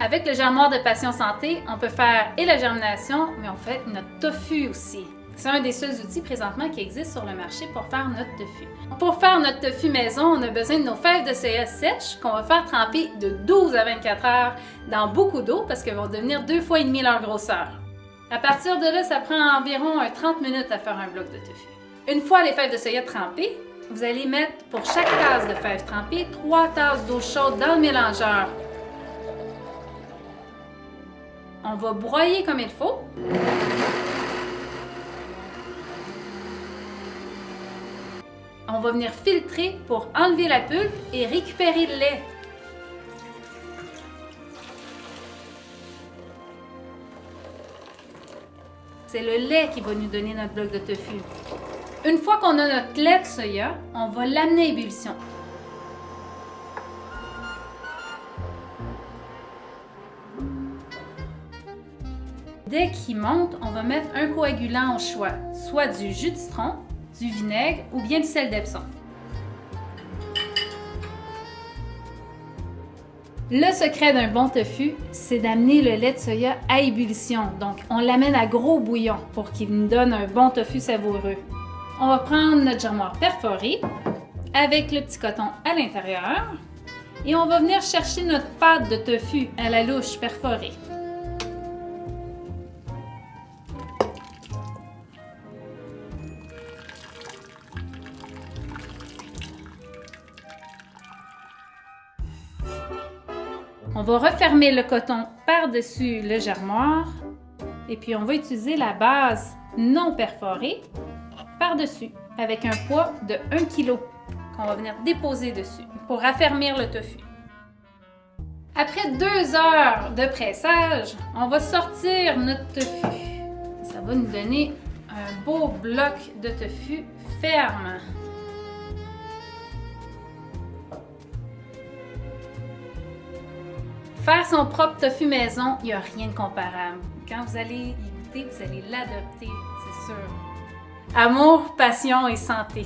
Avec le germoir de Passion Santé, on peut faire et la germination, mais on fait notre tofu aussi. C'est un des seuls outils présentement qui existe sur le marché pour faire notre tofu. Pour faire notre tofu maison, on a besoin de nos fèves de soya sèches qu'on va faire tremper de 12 à 24 heures dans beaucoup d'eau parce qu'elles vont devenir 2 fois et demi leur grosseur. À partir de là, ça prend environ 30 minutes à faire un bloc de tofu. Une fois les fèves de soya trempées, vous allez mettre pour chaque tasse de fèves trempées 3 tasses d'eau chaude dans le mélangeur. On va broyer comme il faut. On va venir filtrer pour enlever la pulpe et récupérer le lait. C'est le lait qui va nous donner notre bloc de tofu. Une fois qu'on a notre lait de soya, on va l'amener à ébullition. Dès qu'il monte, on va mettre un coagulant au choix, soit du jus de citron, du vinaigre ou bien du sel d'Epsom. Le secret d'un bon tofu, c'est d'amener le lait de soya à ébullition. Donc, on l'amène à gros bouillon pour qu'il nous donne un bon tofu savoureux. On va prendre notre germoir perforé avec le petit coton à l'intérieur et on va venir chercher notre pâte de tofu à la louche perforée. On va refermer le coton par-dessus le germoir et puis on va utiliser la base non perforée par-dessus avec un poids de 1 kg qu'on va venir déposer dessus pour raffermir le tofu. Après 2 heures de pressage, on va sortir notre tofu. Ça va nous donner un beau bloc de tofu ferme. Faire son propre tofu maison, il n'y a rien de comparable. Quand vous allez y goûter, vous allez l'adopter, c'est sûr. Amour, passion et santé.